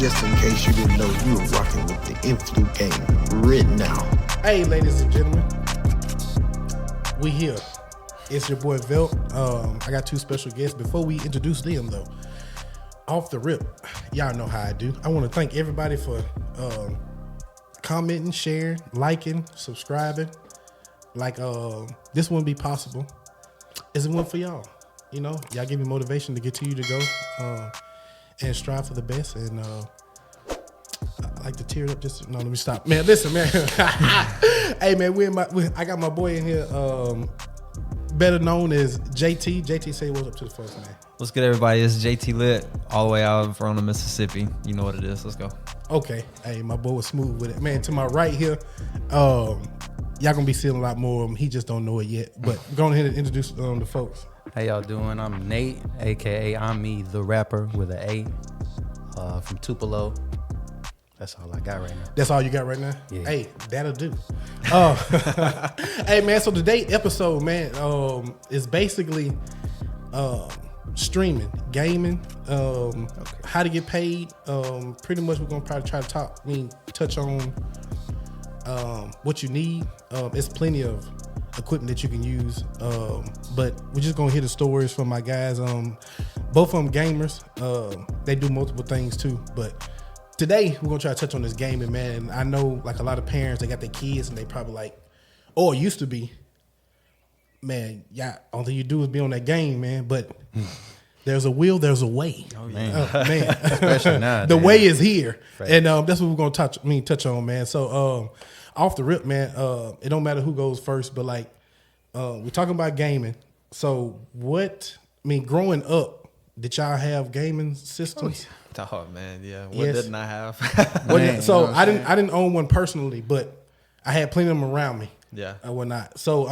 Just in case you didn't know, you were rocking with the Influ Game right now. Hey, ladies and gentlemen, we here. It's your boy Velt. I got two special guests. Before we introduce them, though, off the rip, y'all know how I do. I want to thank everybody for commenting, sharing, liking, subscribing. Like this wouldn't be possible. It's one for y'all. You know, y'all give me motivation to continue to go and strive for the best. And I like to tear it up. Just no, let me stop, man. Listen, man. Hey, man, I got my boy in here. Better known as JT. JT, say what's up to the folks, man. What's good, everybody? It's JT Lit, all the way out in front of Mississippi. You know what it is. Let's go. Okay. Hey, my boy was smooth with it. Man, to my right here, y'all gonna be seeing a lot more of him. He just don't know it yet. But go ahead and introduce the folks. How y'all doing? I'm Nate, aka IMME, the rapper with an A, from Tupelo. That's all I got right now. That's all you got right now? Yeah. Hey, that'll do. Hey, man, so today's episode, man, is basically streaming, gaming, how to get paid. Pretty much we're going to probably try to touch on what you need. It's plenty of equipment that you can use, but we're just going to hear the stories from my guys. Both of them gamers. They do multiple things too, but today, we're going to try to touch on this gaming, man. And I know, like, a lot of parents, they got their kids, and they probably like, or it used to be, man, yeah, all you do is be on that game, man. But there's a will, there's a way. Oh, man. Man. Especially now. The way is here. Right. And that's what we're going to touch on, man. So, off the rip, man, it don't matter who goes first, but, like, we're talking about gaming. So, growing up, did y'all have gaming systems? Oh man, yeah. What Yes. didn't I have? Man, so I didn't own one personally, but I had plenty of them around me. Yeah. And whatnot. So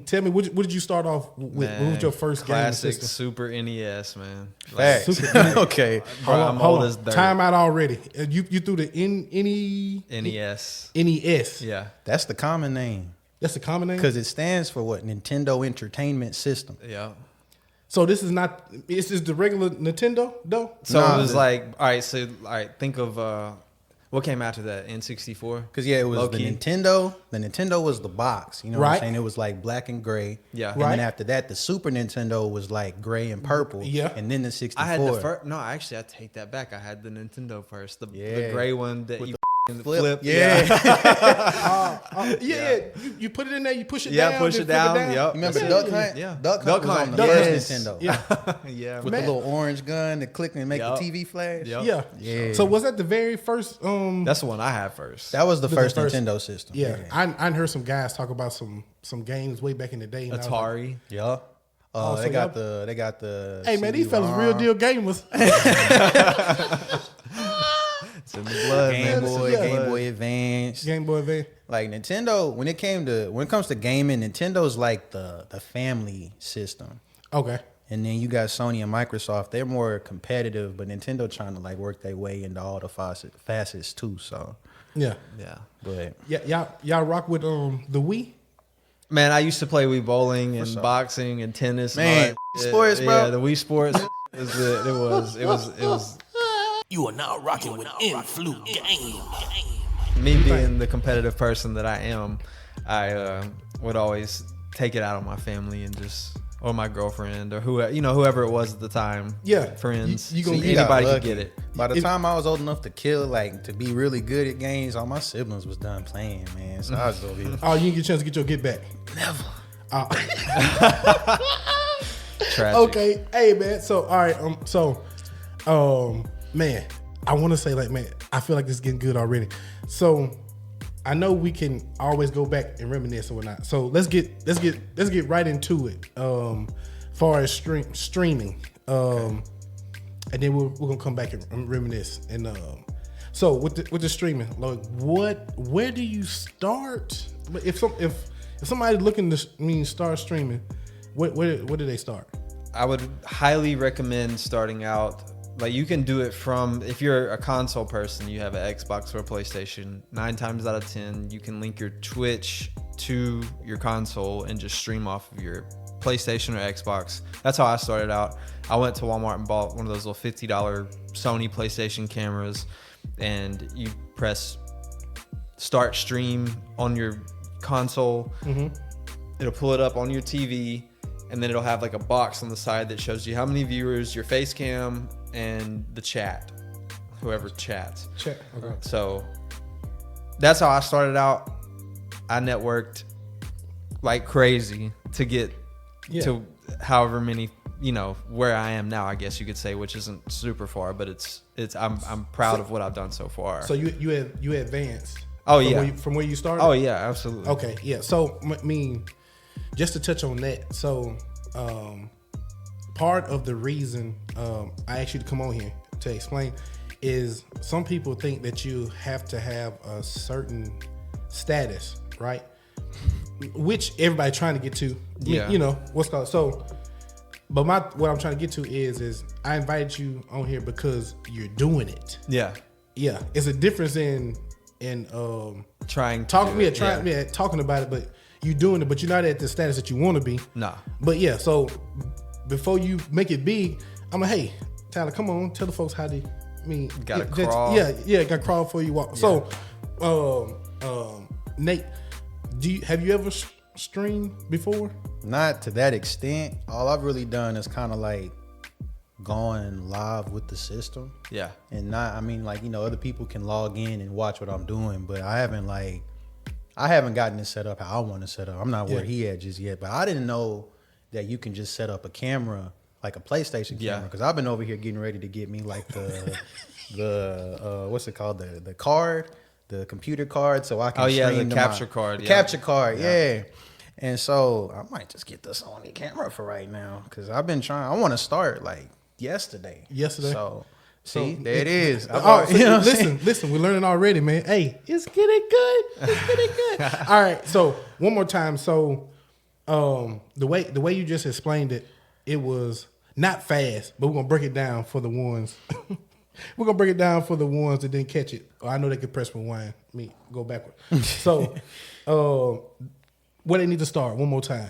tell me, what did you start off with? Man, What was your first gaming classic system? Super NES, man. Facts. Okay. Bro, I'm Hold old on. as dirt. Time out already. You threw the NES. NES. Yeah. That's the common name. That's the common name. Because it stands for what? Nintendo Entertainment System. Yeah. So this is not. This is the regular Nintendo though. So Nah, it was like, all right. Think of what came after that? N64. Because yeah, it was Low-key. the Nintendo. The Nintendo was the box. You know what Right. I'm saying? It was like black and gray. Yeah. And Right. then after that, the Super Nintendo was like gray and purple. Yeah. And then the 64. I had the first. No, actually, I take that back. I had the Nintendo first. The gray one that With you flip. Yeah. Yeah. You put it in there. You push it Yeah, down. push then it flip down. Yep. You remember Yeah. Duck Hunt? Yeah. Duck Duck Hunt was Hunt, on the yes. first Nintendo. Yeah. Yeah. With Man. the little orange gun that click and make Yup. the TV flash. Yup. Yeah. Yeah. So was that the very first? That's the one I had first. That was the first first- Nintendo system. Yeah, I heard some guys talk about some games way back in the day. And I was like, Atari. Yeah. Oh, so They got the hey man, these fellas CD-ROM, real deal gamers. It's in the blood, Game man. Boy, Yeah. Game Boy Advance. Game Boy Advance. Like Nintendo, when it comes to gaming, Nintendo's like the family system. Okay. And then you got Sony and Microsoft. They're more competitive, but Nintendo trying to like work their way into all the facets too. So, Yeah. Yeah. but Yeah. Y'all rock with the Wii. Man, I used to play Wii bowling and boxing and tennis. Man, and all that. sports, bro. Yeah, the Wii sports. It was You are now rocking with Influ Game. me being the competitive person that I am. I would always take it out on my family and or my girlfriend or whoever it was at the time. Yeah. Friends. You gonna See, get anybody got could get lucky. it. By the time I was old enough to to be really good at games, all my siblings was done playing, man. So I was over here. Oh, you didn't get a chance to get your get back. Never. Tragic. Okay. Hey man. So all right. Man, I want to say like, man, I feel like this is getting good already. So I know we can always go back and reminisce or whatnot. So let's get right into it. Far as streaming, and then we're gonna come back and reminisce. And so with the streaming, like where do you start? If somebody's looking to start streaming, where do they start? I would highly recommend starting out. Like you can do it from, if you're a console person, you have an Xbox or a PlayStation, 9 times out of 10, you can link your Twitch to your console and just stream off of your PlayStation or Xbox. That's how I started out. I went to Walmart and bought one of those little $50 Sony PlayStation cameras and you press start stream on your console. It'll pull it up on your TV, and then it'll have like a box on the side that shows you how many viewers, your face cam, and the chat, whoever chats. Chat. Okay. So that's how I started out. I networked like crazy to get to however many, where I am now, I guess you could say, which isn't super far, but it's I'm proud of what I've done so far. So you advanced. Oh yeah. From where you started. Oh yeah, absolutely. Okay, yeah. So I mean, just to touch on that. So part of the reason I asked you to come on here to explain is some people think that you have to have a certain status, right? Which everybody trying to get to. Yeah. What's called. So, but what I'm trying to get to is I invited you on here because you're doing it. Yeah. Yeah. It's a difference in Trying talking about it, but you doing it, but you're not at the status that you want to be. Nah. But yeah, so before you make it big, I'm like, hey, Tyler, come on, tell the folks how they. Gotta crawl. Gotta crawl before you walk. Yeah. So, Nate, have you ever streamed before? Not to that extent. All I've really done is kind of like going live with the system. Yeah. And other people can log in and watch what I'm doing, but I haven't gotten it set up how I want to set up. I'm not where he at just yet, but I didn't know that you can just set up a camera, like a PlayStation camera, because I've been over here getting ready to get me like the what's it called, the card, the computer card, so I can stream the capture card. Capture card, yeah. And so I might just get the Sony camera for right now because I've been trying. I want to start like yesterday. So see, there it is. Listen, we're learning already, man. Hey, it's getting good. It's getting good. All right, so one more time. So the way you just explained it, it was not fast, but we're gonna break it down for the ones. We're gonna break it down for the ones that didn't catch it. I know they could press rewind. Go backward. So, where they need to start one more time.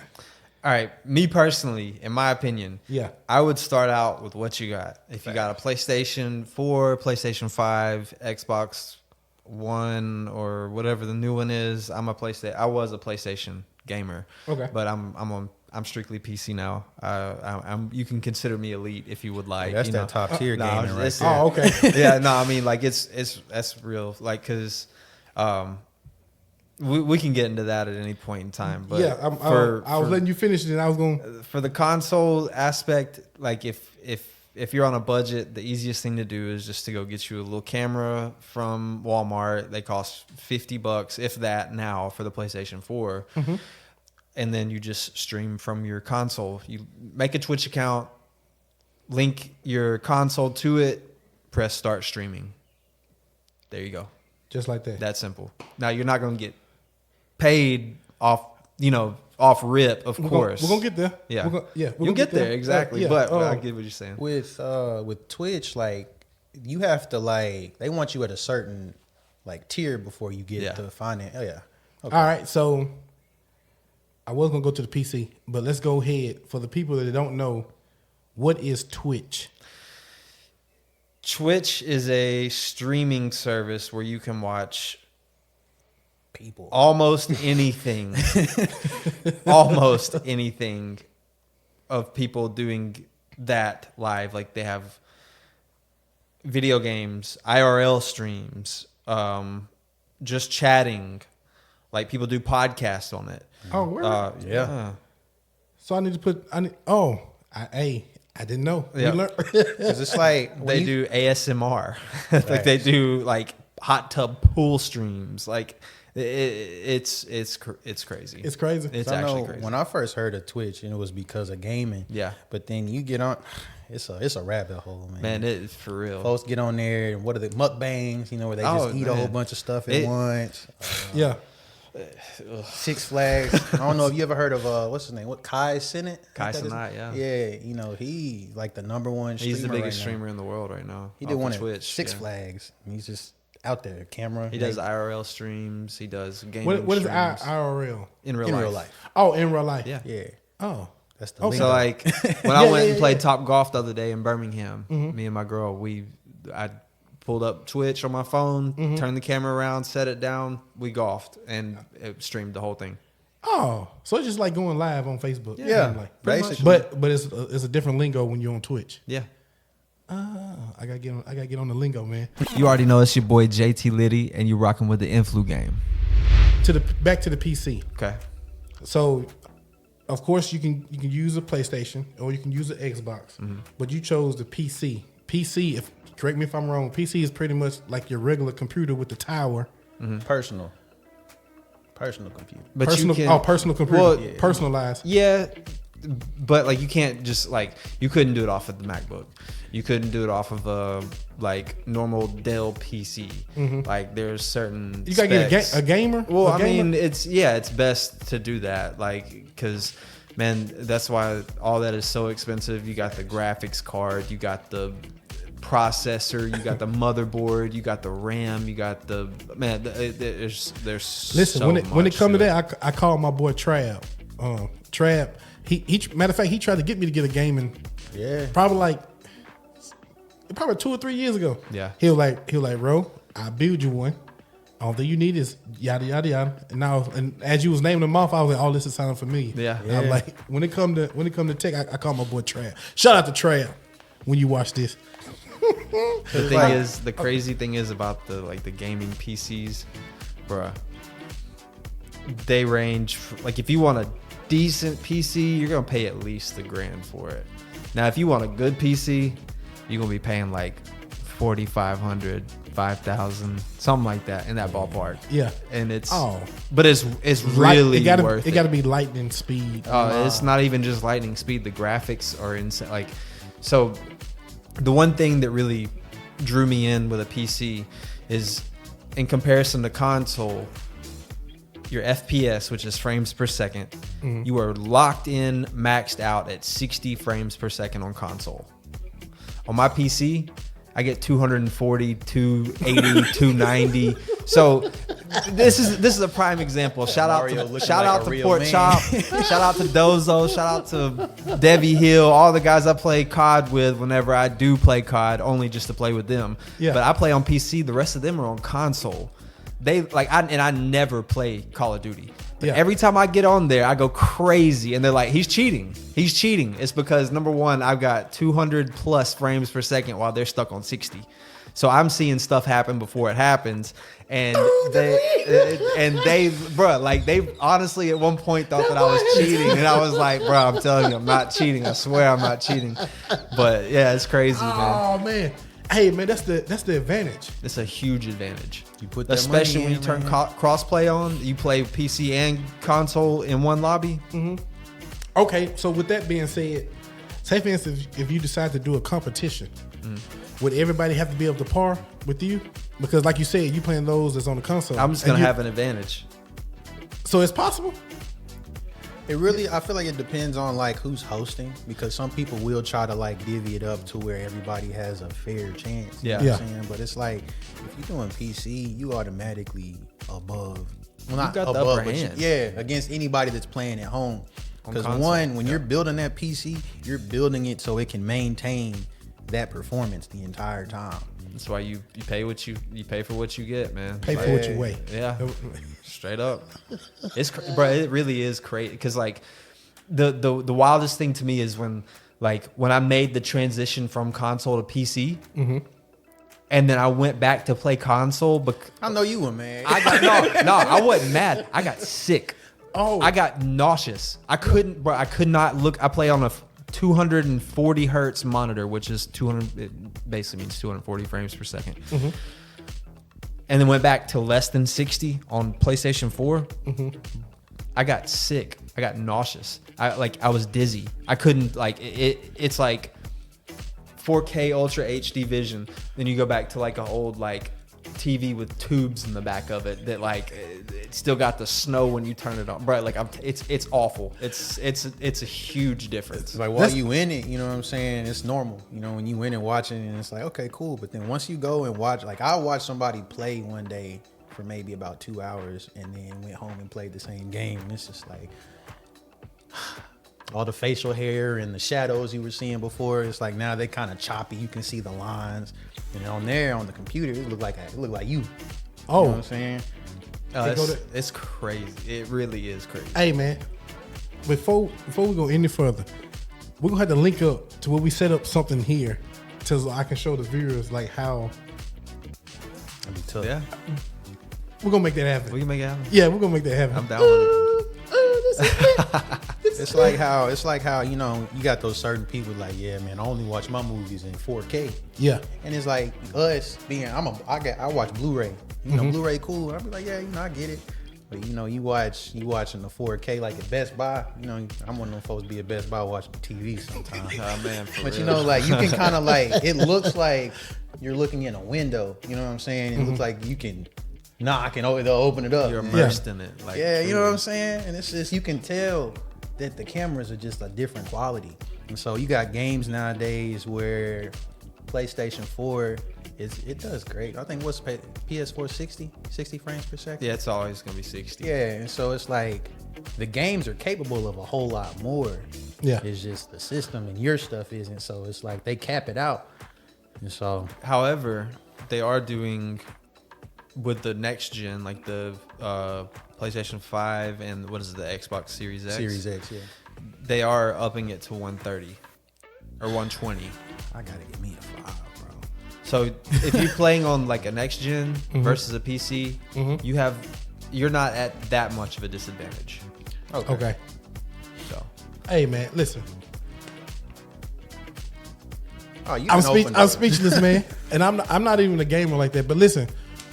All right, me personally, in my opinion, I would start out with what you got. If you got a PlayStation 4, PlayStation 5, Xbox One, or whatever the new one is, I was a PlayStation gamer. Okay, but I'm strictly PC now. You can consider me elite if you would like. That's that top tier gaming right there. Oh, okay. Yeah, no, I mean like that's real. Like because we can get into that at any point in time. But yeah, I was letting you finish it, and I was going for the console aspect. Like if you're on a budget, the easiest thing to do is just to go get you a little camera from Walmart. They cost $50, if that, now for the PlayStation 4. Mm-hmm. And then you just stream from your console. You make a Twitch account, link your console to it, press start streaming. There you go. Just like that. That simple. Now you're not going to get paid off rip, of course. We're going to get there. Yeah. You'll get there, exactly. But I get what you're saying. With Twitch, like you have to they want you at a certain tier before you get the finance. Oh yeah. Okay. All right, so I was gonna go to the PC, but let's go ahead for the people that don't know. What is Twitch? Twitch is a streaming service where you can watch people almost anything, of people doing that live. Like they have video games, IRL streams, just chatting. Like people do podcasts on it. Oh, really? Yeah. So I need to put. I didn't know. Yeah. Because it's like they do ASMR. Like they do hot tub pool streams. Like it's crazy. It's crazy. It's actually crazy. When I first heard of Twitch, and it was because of gaming. Yeah. But then you get on. It's a rabbit hole, man. Man, it's for real. Folks get on there, and what are the mukbangs? Where they just eat a whole bunch of stuff at once. Yeah. Six Flags. I don't know if you ever heard of what's his name? Kai Cenat? Kai Cenat, yeah. Yeah, he the number one streamer. He's the biggest streamer in the world right now. He did one at Twitch, Six Flags. He's just out there, camera. He does IRL streams. He does gaming streams. What is IRL? In real life. Oh, in real life. Yeah. Oh. That's the So when I went and played Top Golf the other day in Birmingham, me and my girl, I pulled up Twitch on my phone, turned the camera around, set it down, we golfed, and it streamed the whole thing. Oh, so it's just like going live on Facebook. Yeah, like, basically. But it's a different lingo when you're on Twitch. Yeah. I gotta get on the lingo, man. You already know it's your boy JT Liddy, and you're rocking with the Influ Game. Back to the PC. Okay. So, of course, you can use a PlayStation or you can use an Xbox, but you chose the PC. PC, correct me if I'm wrong. PC is pretty much like your regular computer with the tower. Personal computer. But personal computer. Well, personalized. Yeah, but like you can't just like you couldn't do it off of the MacBook. You couldn't do it off of a like normal Dell PC. Like there's certain You gotta specs. get a gamer. Well, a gamer? mean, it's best to do that, like because man, that's why all that is so expensive. You got the graphics card, you got the processor, you got the motherboard, you got the RAM, you got the man. There's Listen, so when it much come to it. that, I call my boy Trav. Trav, he matter of fact, he tried to get me to get a gaming. Yeah. Probably 2 or 3 years ago. Yeah. He was like, bro, I'll build you one. All that you need is yada yada yada. And as you was naming them off, I was like, oh, this is sounding familiar. Yeah. And I'm like, when it come to tech, I call my boy Trav. Shout out to Trav when you watch this. The thing is, the crazy thing is about the gaming PCs, bruh. They range like if you want a decent PC, you're gonna pay at least $1,000 for it. Now, if you want a good PC, you're gonna be paying like $4,500, $5,000, something like that in that ballpark. Yeah. And it's Oh. but it's really worth it. It gotta be lightning speed. It's not even just lightning speed. The graphics are insane. Like, so the one thing that really drew me in with a PC is in comparison to console, your FPS, which is frames per second, you are locked in, maxed out at 60 frames per second on console. On my PC, I get 240, 280, 290. So this is a prime example. Shout out to Port Chop. Shout out to Dozo. Shout out to Debbie Hill. All the guys I play COD with whenever I do play COD, only just to play with them. Yeah. But I play on PC. The rest of them are on console. I never play Call of Duty. But Yeah. every time I get on there, I go crazy, and they're like, "He's cheating. He's cheating." It's because number one, I've got 200 plus frames per second while they're stuck on 60. So I'm seeing stuff happen before it happens, and they honestly at one point thought that I was cheating, and I was like, "Bro, I'm telling you, I'm not cheating. I swear I'm not cheating." But yeah, it's crazy, man. Oh man. Hey man, that's the advantage. It's a huge advantage. You put that especially money when you in, turn man. crossplay on. You play PC and console in one lobby. Okay, so with that being said, say for instance, if you decide to do a competition, would everybody have to be able to par with you? Because like you said, you playing those that's on the console. I'm just gonna have an advantage. So it's possible. I feel like it depends on like who's hosting, because some people will try to like divvy it up to where everybody has a fair chance. You Yeah. know what I'm saying? But it's like if you're doing PC, you automatically above. Well, not got the above, upper but hand. against anybody that's playing at home. Because console, when you're building that PC, you're building it so it can maintain that performance the entire time. That's why you pay you pay for what you get, man. Pay for what you weigh. Yeah, straight up. It's bro, it really is crazy because like the wildest thing to me is when I made the transition from console to PC, and then I went back to play console. But I know you were mad. I wasn't mad. I got sick. Oh. I got nauseous. I could not look. I play on a 240 hertz monitor, which is 200. It basically means 240 frames per second. And then went back to less than 60 on PlayStation 4. I got sick. I got nauseous. I was dizzy. I couldn't it's like 4K Ultra HD vision. Then you go back to like an old like TV with tubes in the back of it that like it still got the snow when you turn it on, bro. Like it's awful. It's a huge difference. It's like while you in it, you know what I'm saying? It's normal. You know, when you in and watching, and it's like, okay, cool. But then once you go and watch, like I watched somebody play one day for maybe about 2 hours, and then went home and played the same game. And it's just like, all the facial hair and the shadows you were seeing before. It's like now they kind of choppy. You can see the lines, and on there on the computer, it looked like you. Oh, You know what I'm saying? It's crazy. It really is crazy. hey man, before we go any further, we're gonna have to link up to where we set up something here, so I can show the viewers like how That'd be tough. Yeah, we're gonna make that happen. we can make it happen. Yeah, we're gonna make that happen. I'm down with it. It's like how you know you got those certain people like, yeah, man, I only watch my movies in 4K. Yeah, And it's like us being, I watch Blu-ray. You know, Blu-ray cool. I'll be like, yeah, you know, I get it. But you know, you watching the 4K like at Best Buy. You know, I'm one of them folks be at Best Buy watching TV sometimes. Oh man, But you know, like you can kind of like, it looks like you're looking in a window. You know what I'm saying? It looks like you can knock and they'll open it up. you're immersed in it. Like, Yeah, you know what I'm saying? And it's just, you can tell that the cameras are just a different quality. And so you got games nowadays where PlayStation 4 it does great. I think what's PS4 60 frames per second. Yeah, it's always gonna be 60. Yeah, and so it's like the games are capable of a whole lot more. Yeah. It's just the system and your stuff isn't. So it's like they cap it out. And so However, they are doing with the next gen, like the PlayStation 5 and what is it, the Xbox Series X? Series X, yeah. They are upping it to 130 or 120. I gotta get me a 5, bro. So if you're playing on like a next gen versus a PC, you're not at that much of a disadvantage. okay. So Hey man, listen, Oh, you I'm speechless, man, and I'm not even a gamer like that. But listen,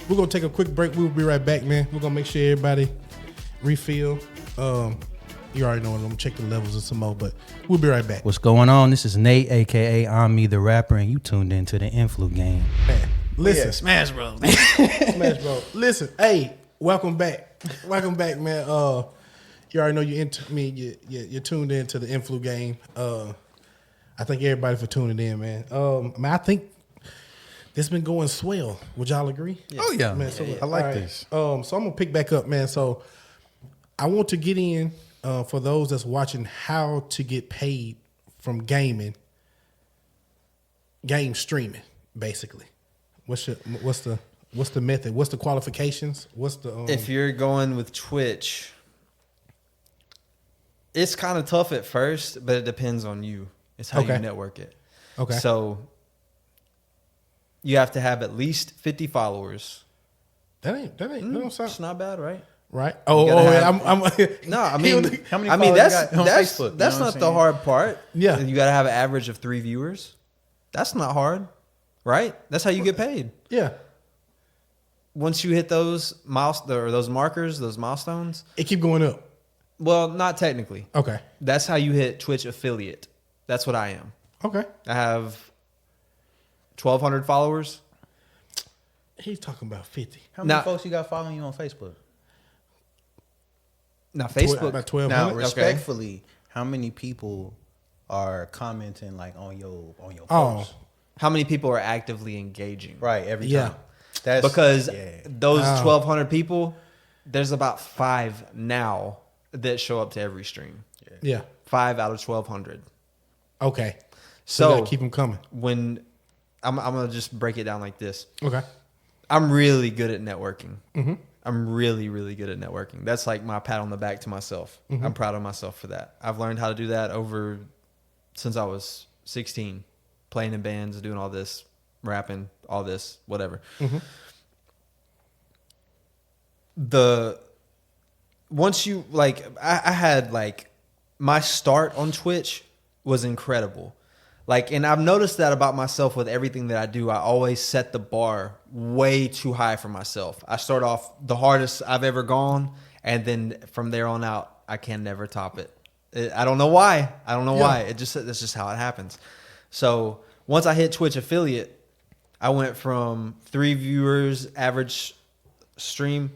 we're gonna take a quick break. We'll be right back, man. We're gonna make sure everybody refill. You already know I'm gonna check the levels and some more, but we'll be right back. What's going on? This is Nate, aka IMME the rapper, and you tuned into the Influ Game. Man, listen, Yeah, Smash Bros. Smash Bro. Listen, hey, welcome back, man. You already know you're tuned into the Influ Game. I thank everybody for tuning in, man. Man, I think this been going swell. Would y'all agree? Oh yeah, Man, so, I like all right. this. So I'm gonna pick back up, man. So I want to get in for those that's watching how to get paid from game streaming, basically. What's the method? What's the qualifications? What's the if you're going with Twitch, it's kind of tough at first, but it depends on you. It's how you Okay. network it. Okay. So you have to have at least 50 followers. that ain't don't sound It's not bad, right? right. Oh, gotta wait, have- I'm No, I mean, How many I mean followers that's you got on that's Facebook? You that's know what not I'm the saying? hard part. Yeah. You got to have an average of 3 viewers. That's not hard, right? That's how you get paid. yeah. Once you hit those those markers, those milestones. It keep going up. Well, not technically. Okay. That's how you hit Twitch affiliate. That's what I am. Okay. I have 1,200 followers. He's talking about 50. How many Now- folks you got following you on Facebook? Now Facebook. About Now, 1,200. respectfully, how many people are commenting like on your Oh. post? How many people are actively engaging? Right, every Yeah. time. That's Because yeah. those Wow. 1,200 people, there's about 5 now that show up to every stream. Yeah. 5 out of 1,200. Okay. So you gotta keep them coming. when I'm gonna just break it down like this. Okay. I'm really good at networking. I'm really, really good at networking. That's like my pat on the back to myself. I'm proud of myself for that. I've learned how to do that since I was 16, playing in bands, doing all this, rapping, all this, whatever. Once you I had like my start on Twitch was incredible. And I've noticed that about myself with everything that I do. I always set the bar way too high for myself. I start off the hardest I've ever gone, and then from there on out, I can never top it. I don't know why. Why. That's just how it happens. So once I hit Twitch affiliate, I went from 3 viewers average stream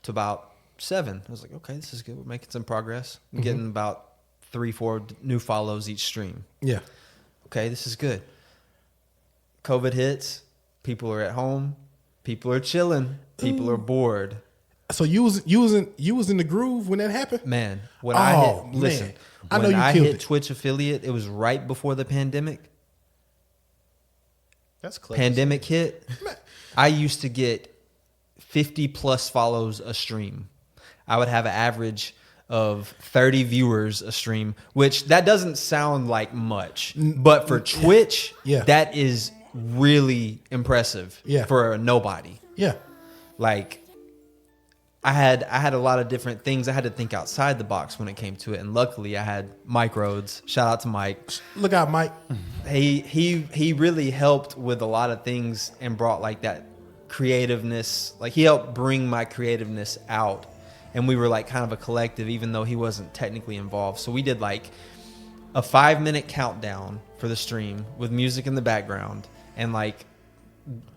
to about 7. I was like, okay, this is good. We're making some progress. I'm getting about 3-4 new follows each stream. Yeah. Okay, this is good. COVID hits. People are at home. People are chilling. People are bored. So you was in the groove when that happened? Man, when Oh, I hit, listen, man. I know when you I killed hit it. Twitch affiliate, it was right before the pandemic. That's clever. Pandemic hit. I used to get 50 plus follows a stream. I would have an average of 30 viewers a stream, which that doesn't sound like much, but for Twitch, Yeah. that is really impressive Yeah. for a nobody. Yeah. Like I had a lot of different things. I had to think outside the box when it came to it, and luckily I had Mike Rhodes. Shout out to Mike. Look out, Mike. He really helped with a lot of things and brought like that creativeness. Like he helped bring my creativeness out, and we were like kind of a collective, even though he wasn't technically involved. So we did like a 5-minute countdown for the stream with music in the background and like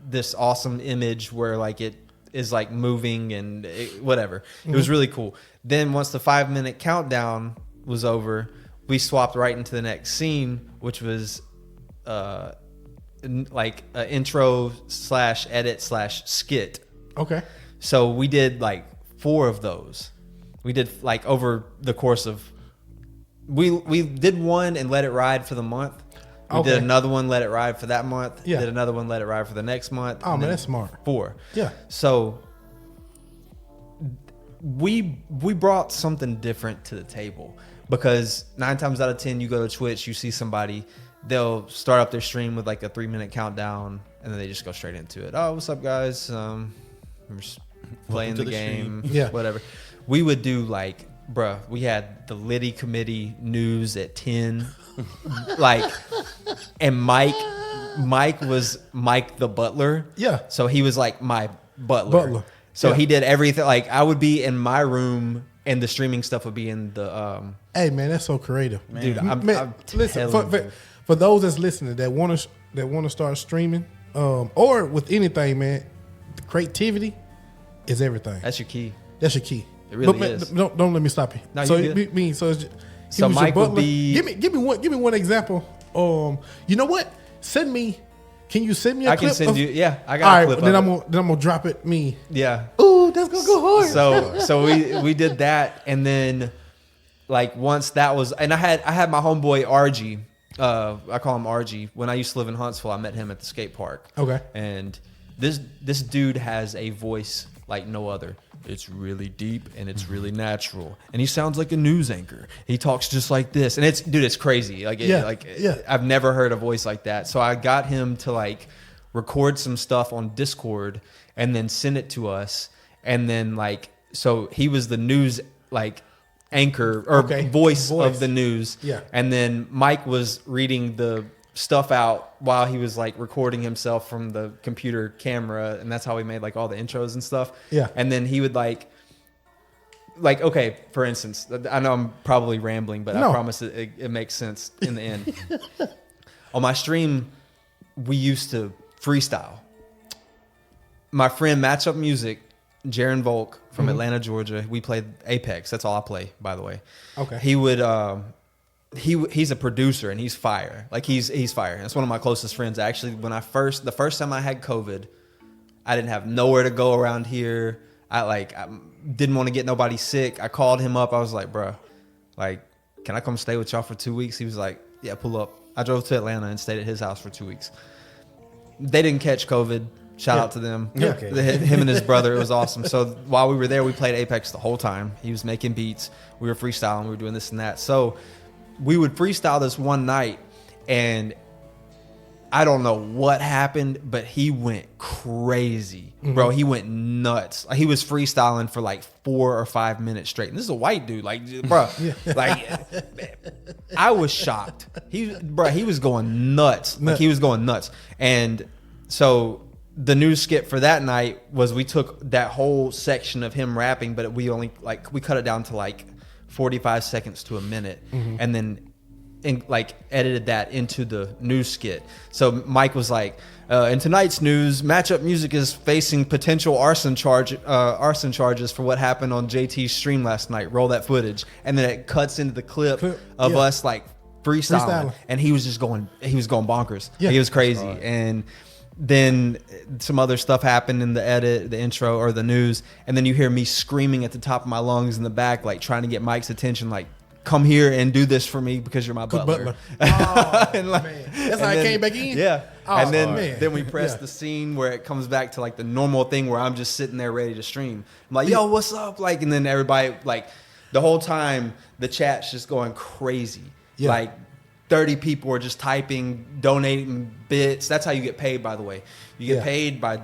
this awesome image where like it is like moving and whatever. It was really cool. Then once the 5-minute countdown was over, we swapped right into the next scene, which was like an intro / edit / skit. Okay. So we did like 4 of those. We did like over the course of we did one and let it ride for the month. We Okay. did another one, let it ride for that month. Yeah. Did another one, let it ride for the next month. Oh, and man, then that's smart. 4. Yeah. So we brought something different to the table because 9 times out of 10, you go to Twitch, you see somebody, they'll start up their stream with like a 3-minute countdown, and then they just go straight into it. Oh, what's up, guys? We're just playing to the the game, stream. Yeah. whatever. We would do like, bruh, we had the Liddy Committee news at 10, like, and Mike was Mike the butler. Yeah. So he was like my butler. So Yeah. he did everything. Like I would be in my room, and the streaming stuff would be in the. Hey, man, that's so creative. Dude, I'm listen, telling you. for those that's listening that want to start streaming, or with anything, man, the creativity is everything. That's your key. That's your key. It really man, is. Don't let me stop you. No, so you good. So So Mike would be- Give me one example. You know what? Can you send me a I clip? can send of- you. Yeah, I All got a right, clip. then of I'm gonna drop it. Me. Yeah. Ooh, that's gonna go hard. So we did that, and then like once that was, and I had my homeboy RG. I call him RG. When I used to live in Huntsville, I met him at the skate park. Okay. And this dude has a voice like no other. It's really deep and it's really natural, and he sounds like a news anchor. He talks just like this, and it's crazy. Yeah. I've never heard a voice like that. So I got him to like record some stuff on Discord and then send it to us, and then like so he was the news like anchor or voice of the news. Yeah. And then Mike was reading the stuff out while he was like recording himself from the computer camera, and that's how we made like all the intros and stuff. Yeah. And then he would like okay, for instance, I know I'm probably rambling, but No. I promise it makes sense in the end. On my stream, we used to freestyle. My friend Matchup Music, Jaron Volk from Atlanta, Georgia, we played Apex. That's all I play, by the way. Okay. He would he's a producer, and he's fire. Like he's fire. That's one of my closest friends. Actually, when the first time I had COVID, I didn't have nowhere to go around here. I didn't want to get nobody sick. I called him up. I was like, bro, like, can I come stay with y'all for 2 weeks? He was like, yeah, pull up. I drove to Atlanta and stayed at his house for 2 weeks. They didn't catch COVID. Shout out to them. Yeah. Okay. Him and his brother. It was awesome. So while we were there, we played Apex the whole time. He was making beats. We were freestyling. We were doing this and that. So we would freestyle this one night, and I don't know what happened, but he went crazy, bro. He went nuts. He was freestyling for like 4 or 5 minutes straight. And this is a white dude, like, bro, like, I was shocked. He was going nuts. Like, he was going nuts. And so the news skit for that night was we took that whole section of him rapping, but we cut it down to like 45 seconds to a minute, and then edited that into the news skit. So Mike was like, in tonight's news, Matchup Music is facing potential arson charges for what happened on JT's stream last night. Roll that footage. And then it cuts into the clip of us like freestyling. Freestyling. And he was just going bonkers. Yeah. He was crazy. And then some other stuff happened in the edit, the intro, or the news, and then you hear me screaming at the top of my lungs in the back, like trying to get Mike's attention, like, come here and do this for me because you're my butler. Oh, And like, man. That's how it came back in? Yeah. Oh, and then man. then we press the scene where it comes back to like the normal thing where I'm just sitting there ready to stream. I'm like, yo, what's up? Like, and then everybody, like, the whole time the chat's just going crazy. Yeah. Like 30 people are just typing, donating bits. That's how you get paid, by the way. You get paid by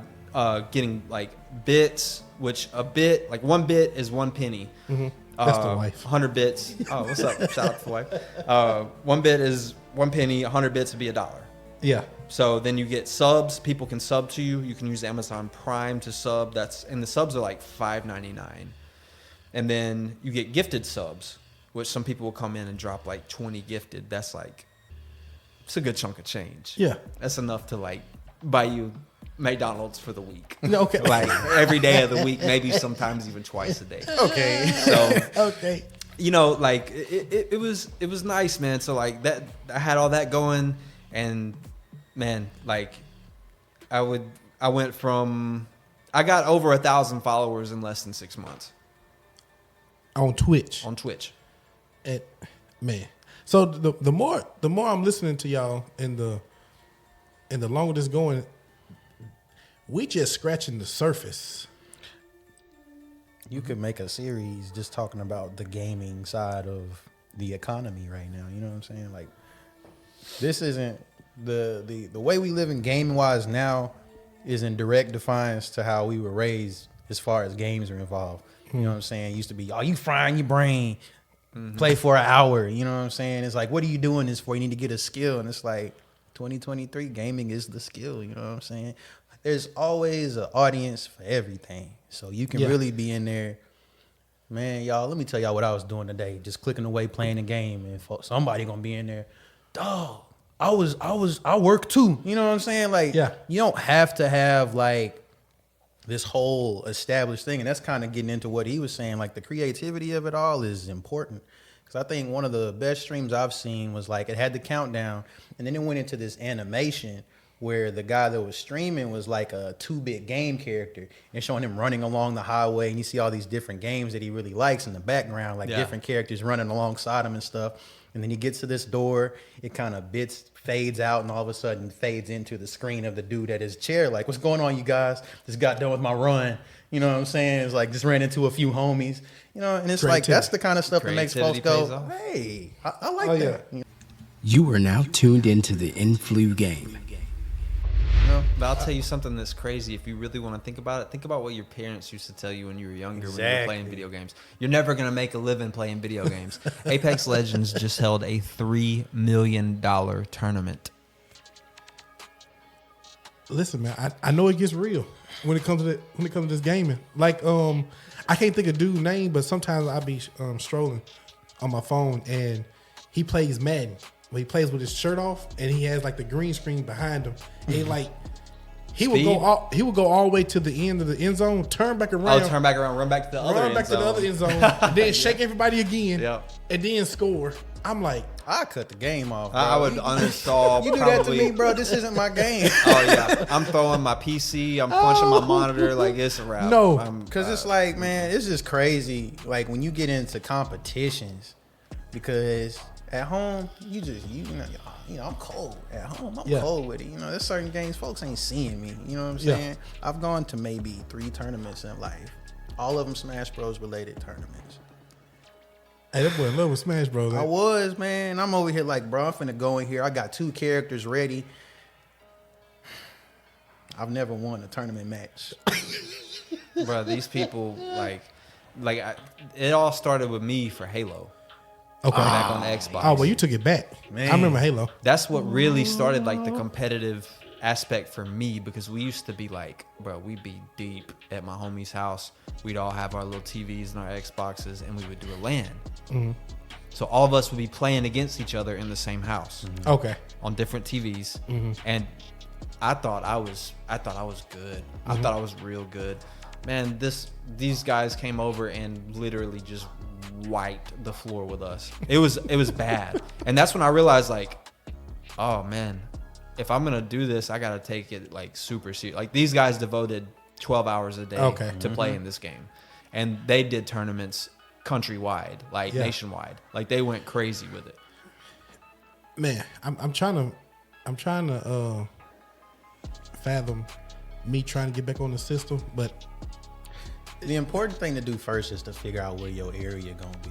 getting like bits, which a bit, like 1 bit is 1 penny. Mm-hmm. That's the wife. 100 bits. Oh, what's up? Shout out to the wife. 1 bit is 1 penny. 100 bits would be $1. Yeah. So then you get subs. People can sub to you. You can use Amazon Prime to sub. And the subs are like $5.99. And then you get gifted subs, which some people will come in and drop like 20 gifted. That's like, it's a good chunk of change. Yeah. That's enough to like buy you McDonald's for the week. No, okay. Like every day of the week, maybe sometimes even twice a day. Okay. So, Okay. you know, like it was nice, man. So like that, I had all that going, and man, like I went from, I got over 1,000 followers in less than 6 months On Twitch. on Twitch. And, man. So the more I'm listening to y'all and the longer this going, we just scratching the surface. You could make a series just talking about the gaming side of the economy right now. You know what I'm saying? Like, this isn't the way we live in gaming wise now is in direct defiance to how we were raised as far as games are involved. You know what I'm saying? It used to be, oh, you frying your brain, play for an hour. You know what I'm saying? It's like, what are you doing this for? You need to get a skill. And it's like 2023, gaming is the skill. You know what I'm saying? There's always an audience for everything. So you can really be in there. Man, y'all, let me tell y'all what I was doing today. Just clicking away, playing a game, and somebody gonna be in there. Dog, I work too. You know what I'm saying? Like, you don't have to have like this whole established thing. And that's kind of getting into what he was saying. Like, the creativity of it all is important. Because I think one of the best streams I've seen was like, it had the countdown, and then it went into this animation where the guy that was streaming was like a 2-bit game character, and showing him running along the highway, and you see all these different games that he really likes in the background, like different characters running alongside him and stuff. And then he gets to this door, it kind of fades out, and all of a sudden fades into the screen of the dude at his chair. Like, what's going on, you guys? Just got done with my run. You know what I'm saying? It's like, just ran into a few homies. You know, and it's like, that's the kind of stuff that makes folks go, hey, I like that. Yeah. You are now tuned into the Influ Game. But I'll tell you something that's crazy. If you really want to think about it, think about what your parents used to tell you when you were younger, when you were playing video games. You're never going to make a living playing video games. Apex Legends just held a $3 million tournament. Listen, man, I know it gets real when it comes to this gaming. Like, I can't think of dude's name, but sometimes I be strolling on my phone, and he plays Madden. He plays with his shirt off, and he has like the green screen behind him. And like, he would go all the way to the end of the end zone, turn back around, run back to the other end zone, and then shake everybody again, Yep. and then score. I'm like, I cut the game off, bro. I would uninstall. You do that to me, bro. This isn't my game. Oh yeah, I'm throwing my PC. I'm punching my monitor. Like, it's a wrap. No, because it's like, man, it's just crazy. Like, when you get into competitions, because at home, you know, I'm cold at home. I'm cold with it. You know, there's certain games folks ain't seeing me. You know what I'm saying? I've gone to maybe 3 tournaments in life. All of them Smash Bros. Related tournaments. Hey, that boy in love with Smash Bros. I was, man. I'm over here like, bro, I'm finna go in here. I got 2 characters ready. I've never won a tournament match. Bro, these people, it all started with me for Halo. Okay. Back on Xbox. Oh, well, you took it back. Man. I remember Halo. That's what really started like the competitive aspect for me, because we used to be like, bro, we'd be deep at my homie's house. We'd all have our little TVs and our Xboxes, and we would do a LAN. Mm-hmm. So all of us would be playing against each other in the same house. Mm-hmm. Okay. On different TVs. Mm-hmm. And I thought I was good. Mm-hmm. I thought I was real good. Man, these guys came over and literally just wiped the floor with us. It was bad. And that's when I realized, like, oh man, if I'm gonna do this, I gotta take it like super serious. Like these guys devoted 12 hours a day to play in this game, and they did tournaments countrywide, like nationwide. Like they went crazy with it. Man, I'm trying to fathom me trying to get back on the system, but the important thing to do first is to figure out where your area gonna be.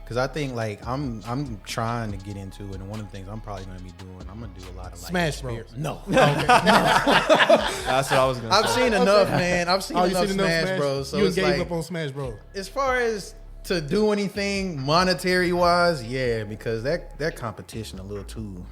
Cause I think like I'm trying to get into it, and one of the things I'm probably gonna be doing, I'm gonna do a lot of like Smash Bros. No, That's what I was gonna I've say. seen enough, man. I've seen you enough seen enough Smash Bros. So you it's gave like, up on Smash Bros. as far as to do anything monetary wise, yeah, because that competition a little too.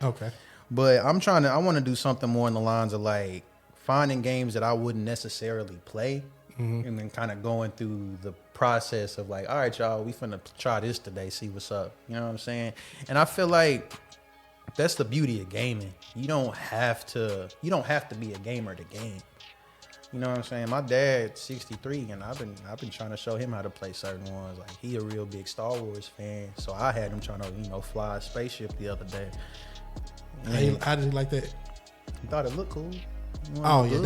Okay. But I want to do something more in the lines of like finding games that I wouldn't necessarily play, and then kind of going through the process of like, all right, y'all, we finna try this today, see what's up. You know what I'm saying? And I feel like that's the beauty of gaming. You don't have to be a gamer to game. You know what I'm saying? My dad's 63, and I've been trying to show him how to play certain ones. Like he a real big Star Wars fan, so I had him trying to fly a spaceship the other day. How did he like that? He thought it looked cool. Oh yeah,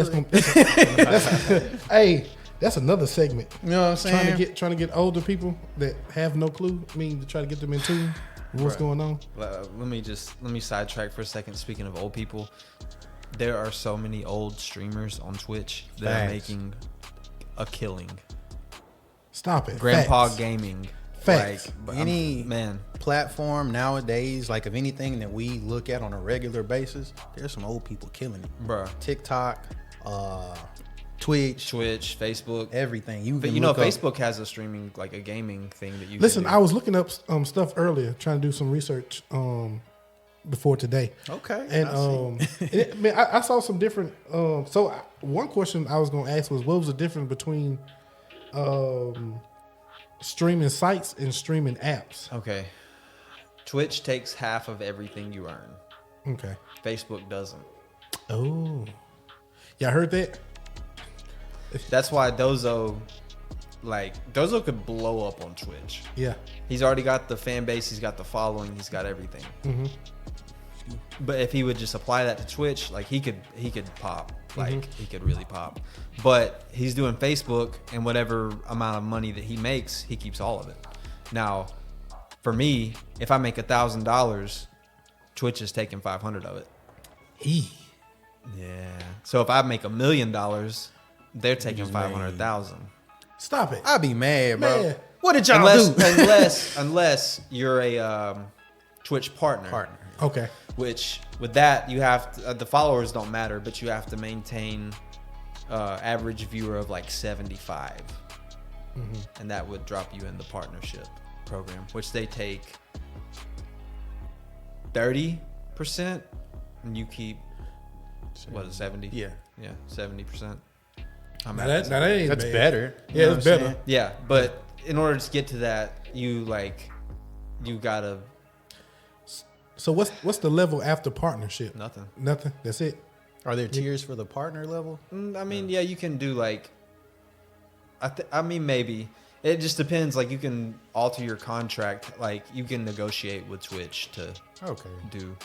that's another segment. You know what I'm saying? Trying to get older people that have no clue. I mean, to try to get them in tune with what's going on. Let me sidetrack for a second. Speaking of old people, there are so many old streamers on Twitch that are making a killing. Stop it, Grandpa Facts. Gaming. Facts. Like, Any man platform nowadays, like of anything that we look at on a regular basis, there's some old people killing it. Bruh. TikTok, Twitch, Facebook, everything. But Facebook has a streaming, like a gaming thing that you Listen, can do. I was looking up stuff earlier, trying to do some research before today. Okay. And I saw some different. One question I was going to ask was, what was the difference between streaming sites and streaming apps? Okay. Twitch takes half of everything you earn. Okay. Facebook doesn't. Oh. Yeah, I heard that. That's why Dozo could blow up on Twitch. Yeah. He's already got the fan base, he's got the following, he's got everything. Mm-hmm. But if he would just apply that to Twitch, like he could pop. Like he could really pop. But he's doing Facebook, and whatever amount of money that he makes, he keeps all of it. Now, for me, if I make $1,000, Twitch is taking 500 of it. Yeah. So if I make $1 million, they're taking 500,000. Stop it. I'd be mad, bro. Man. What did y'all do? unless you're a Twitch partner. Okay. Which with that you have to, the followers don't matter, but you have to maintain average viewer of like 75, and that would drop you in the partnership program, which they take 30%, and you keep what is 70? Yeah, 70%. That ain't that's bad. better. Yeah, it's better. Yeah, but in order to get to that, you gotta. So what's the level after partnership? Nothing. That's it. Are there tiers for the partner level? I mean, yeah, you can do like. I mean, maybe it just depends. Like, you can alter your contract. Like, you can negotiate with Twitch to do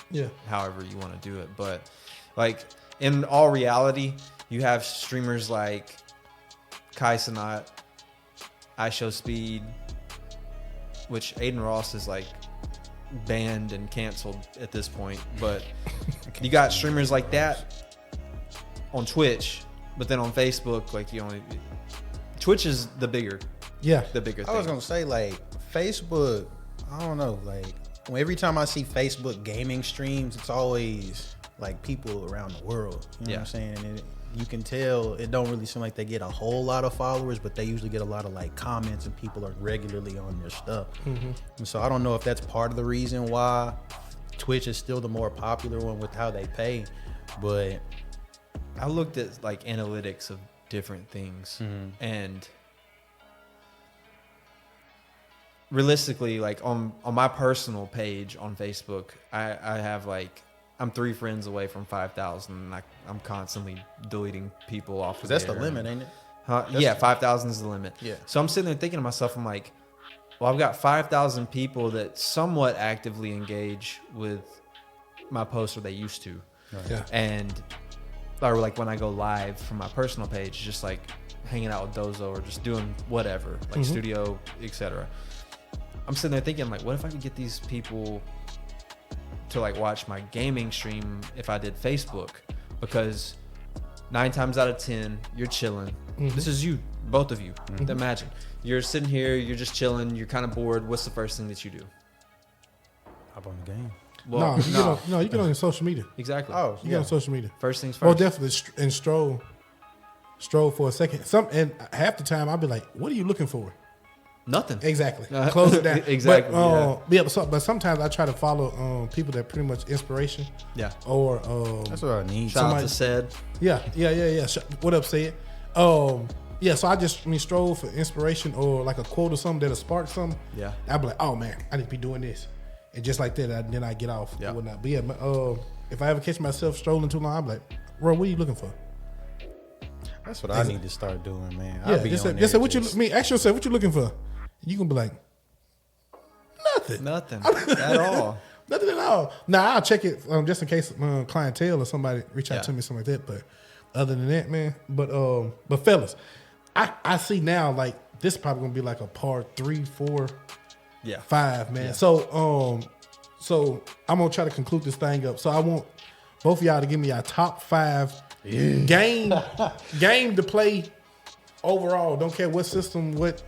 however you want to do it. But like in all reality, you have streamers like Kai Cenat, iShowSpeed, which Aiden Ross is like banned and canceled at this point, but you got streamers like that on Twitch, but then on Facebook, like Twitch is the bigger thing. I was gonna say, like, Facebook, I don't know, like, every time I see Facebook gaming streams, it's always like people around the world, you know what I'm saying? And you can tell it don't really seem like they get a whole lot of followers, but they usually get a lot of like comments, and people are regularly on their stuff. And so I don't know if that's part of the reason why Twitch is still the more popular one with how they pay. But I looked at like analytics of different things, and realistically, like on my personal page on Facebook, I have like, I'm 3 friends away from 5,000, and I'm constantly deleting people off. Because that's the limit, ain't it? Yeah, 5,000 is the limit. Yeah. So I'm sitting there thinking to myself, I'm like, well, I've got 5,000 people that somewhat actively engage with my posts, or they used to. Yeah. And or like when I go live from my personal page, just like hanging out with Dozo or just doing whatever, like studio, etc. I'm sitting there thinking, like, what if I could get these people to like watch my gaming stream if I did Facebook? Because 9 times out of 10, you're chilling. This is you, both of you. Imagine you're sitting here, you're just chilling, you're kind of bored. What's the first thing that you do? Hop on the game. Well, You get on your social media. exactly. Oh, You get on social media. First things Oh, first. definitely, and stroll for a second. And half the time I'll be like, "What are you looking for?" Nothing. Exactly. Close it down. Exactly, But sometimes I try to follow people that pretty much inspiration. Yeah. Or That's what I need. Shout out somebody- to said. yeah. What up, Sid? Yeah. So I just stroll for inspiration or like a quote or something that'll spark something. Yeah. I'll be like, oh man, I need to be doing this, and just like that, then I get off. Yeah. And whatnot. But yeah, if I ever catch myself strolling too long, I'm like, bro, what are you looking for? That's what I need to start doing, man. Yeah. I'll be Just on say, there what you ask yourself what you looking for. You gonna be like, nothing. Nothing at all. Nothing at all. Now I'll check it just in case clientele or somebody reach out Yeah. to me, something like that. But other than that, man. But fellas, I see now like this is probably gonna be like a part 3, 4, Yeah. 5, man. So I'm gonna try to conclude this thing up. So I want both of y'all to give me your top 5 game to play overall. Don't care what system, what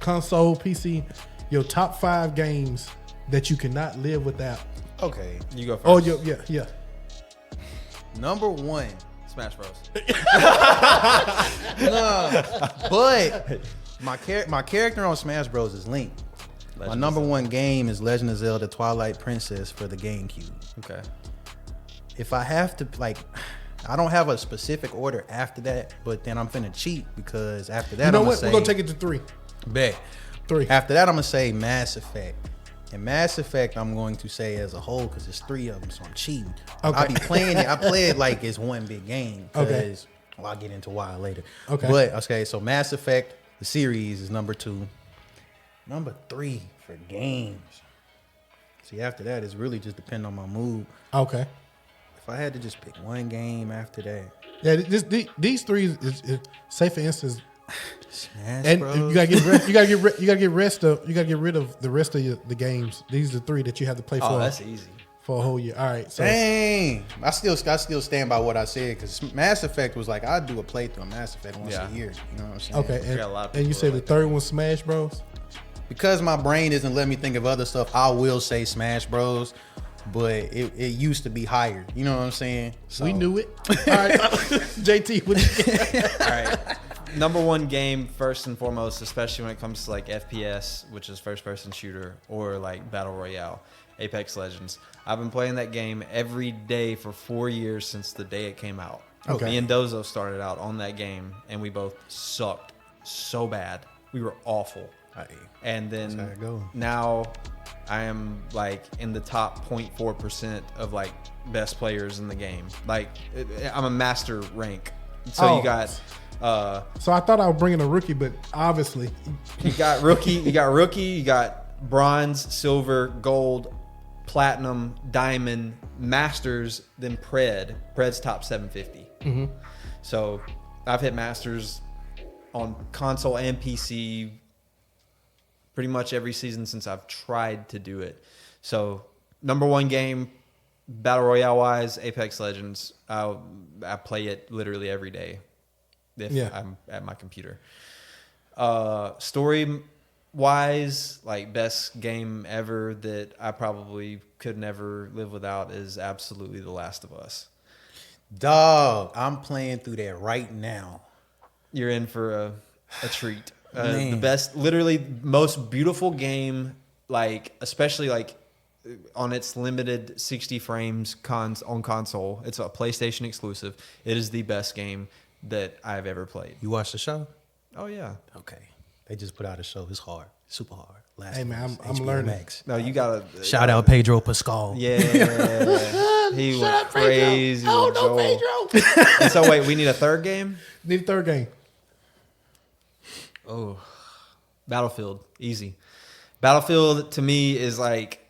console, PC. Your top 5 games that you cannot live without. Okay. You go first. Oh yeah. Number 1. Smash Bros. But my character on Smash Bros is Link. My number 1 game is Legend of Zelda Twilight Princess for the GameCube. Okay. If I have to, like, I don't have a specific order after that, but then I'm finna cheat because after that, You know I'm what? say, We're gonna take it to 3. Bet. 3. After that, I'm gonna say Mass Effect. And Mass Effect, I'm going to say as a whole because it's 3 of them, so I'm cheating. Okay. I'll be playing it. I play it like it's one big game. Okay. Well, I'll get into why later. Okay. But okay, so Mass Effect, the series, is number 2. Number 3 for games. See, after that, it's really just depending on my mood. Okay. If I had to just pick one game after that, Yeah, these 3 is say for instance, Smash and Bros. you gotta get rid of the rest of the games. These are the 3 that you have to play Oh, that's easy. for a whole year. All right, so Dang, I still stand by what I said because Mass Effect was like I'd do a playthrough of Mass Effect once Yeah. a year. You know what I'm saying? okay, got a lot of and you people say that the like third one Smash Bros. Because my brain isn't letting me think of other stuff, I will say Smash Bros. But it used to be higher. You know what I'm saying? So, We knew it. All right, JT, what you got? All right. Number 1 game, first and foremost, especially when it comes to like FPS, which is first person shooter, or like Battle Royale, Apex Legends. I've been playing that game every day for 4 years since the day it came out. Okay. Me and Dozo started out on that game, and we both sucked so bad. We were awful. And That's how then it go. now I am like in the top 0.4% of like best players in the game. Like I'm a master rank. So Oh. you got So I thought I was bringing a rookie, but obviously, you got rookie, you got bronze, silver, gold, platinum, diamond, masters, then Pred's top 750. So I've hit masters on console and PC pretty much every season since I've tried to do it. So number 1 game, Battle Royale wise, Apex Legends. I play it literally every day if I'm at my computer. Story wise, like best game ever that I probably could never live without is absolutely The Last of Us. Dog, I'm playing through that right now. You're in for a treat. The Man. best, literally most beautiful game, like especially like on its limited 60 frames on console. It's a PlayStation exclusive. It is the best game that I've ever played. You watch the show? Oh yeah. Okay. They just put out a show. It's hard. Super hard. Last Hey, man, of Us, I'm HBO learning. Max. No, you gotta Shout out Pedro Pascal. Yeah, he went crazy. Oh no, Pedro! And so wait, we need a third game. need a third game. Oh, Battlefield, easy. Battlefield to me is like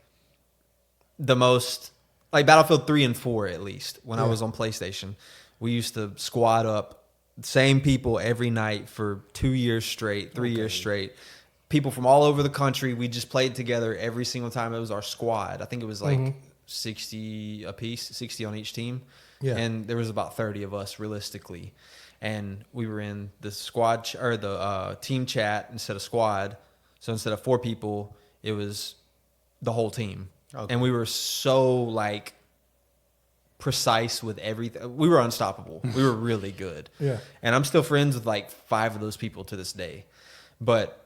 the most like Battlefield 3 and 4 at least, when I Yeah. was on PlayStation, we used to squad up same people every night for 2 years straight, 3 years straight. People from all over the country. We just played together every single time. It was our squad. I think it was like 60 a piece, 60 on each team. Yeah. And there was about 30 of us realistically. And we were in the squad or the team chat instead of squad. So instead of 4 people, it was the whole team. Okay. And we were so like precise with everything. We were unstoppable. We were really good. Yeah. And I'm still friends with like 5 of those people to this day. But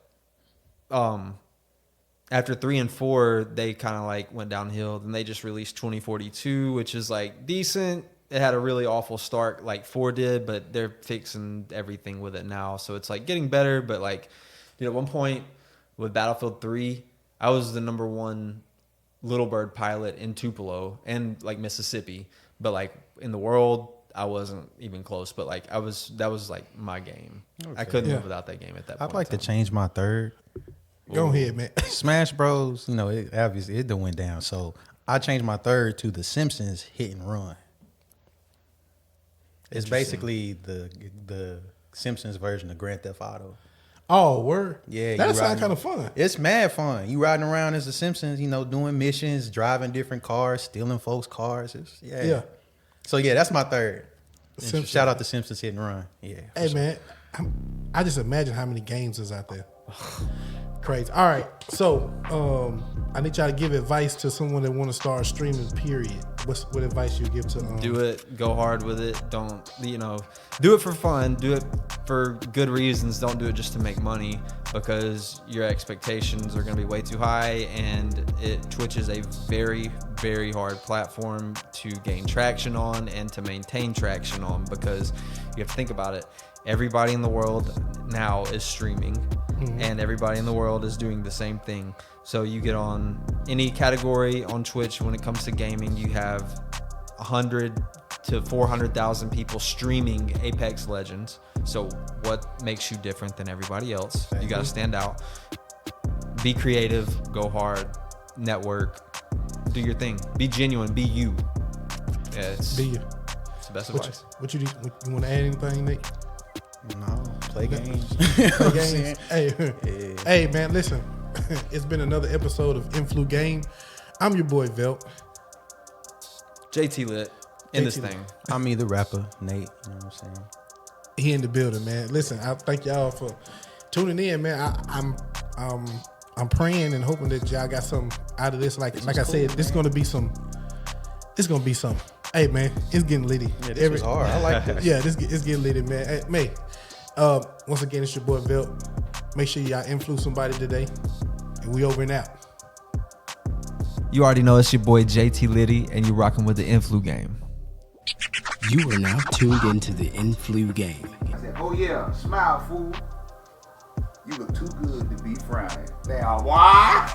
after 3 and 4, they kind of like went downhill. Then they just released 2042, which is like decent. It had a really awful start like 4 did, but they're fixing everything with it now. So it's like getting better. But like, dude, at one point with Battlefield 3, I was the number 1 Little Bird pilot in Tupelo and like Mississippi. But like in the world, I wasn't even close. But like that was like my game. I couldn't live without that game at that point. I'd like to change my third. Go ahead, man. Smash Bros. You know, it obviously it done went down. So I changed my third to The Simpsons Hit and Run. It's basically the Simpsons version of Grand Theft Auto. Oh, word. Yeah, that you sounds riding- kind of fun. It's mad fun. You riding around as the Simpsons, you know, doing missions, driving different cars, stealing folks' cars. Yeah. So yeah, that's my third. And Simpsons. shout out to Simpsons Hit and Run. Yeah. for Hey, sure. man, I just imagine how many games is out there. Crazy. All right, so I need y'all to give advice to someone that want to start streaming. Period. What advice you give to? Do it. Go hard with it. Don't, do it for fun. Do it for good reasons. Don't do it just to make money, because your expectations are going to be way too high, and Twitch is a very, very hard platform to gain traction on and to maintain traction on, because you have to think about it. Everybody in the world now is streaming, and everybody in the world is doing the same thing. So you get on any category on Twitch when it comes to gaming, you have 100 to 400,000 people streaming Apex Legends. So what makes you different than everybody else? You got to stand out. Be creative, go hard, network, do your thing. Be genuine, be you. Yeah, it's Be you. the best What advice. you want to add anything, Nate? No, play games. Play games. Hey, man, listen. It's been another episode of Influ Game. I'm your boy Velt. JT lit in this JT lit. thing. I'm either rapper, Nate. You know what I'm saying? He in the building, man. Listen, I thank y'all for tuning in, man. I'm praying and hoping that y'all got something out of this. Like I said, this is gonna be some. It's gonna be some. Hey, man, it's getting litty. Yeah, this was hard. I like this. Yeah, it's getting litty, man. Hey, May, once again, it's your boy Velt. Make sure y'all influence somebody today, and we over and out. You already know it's your boy JT Liddy, and you're rocking with the Influ Game. You are now tuned into the Influ Game. I said, oh yeah, smile, fool. You look too good to be fried. They are why?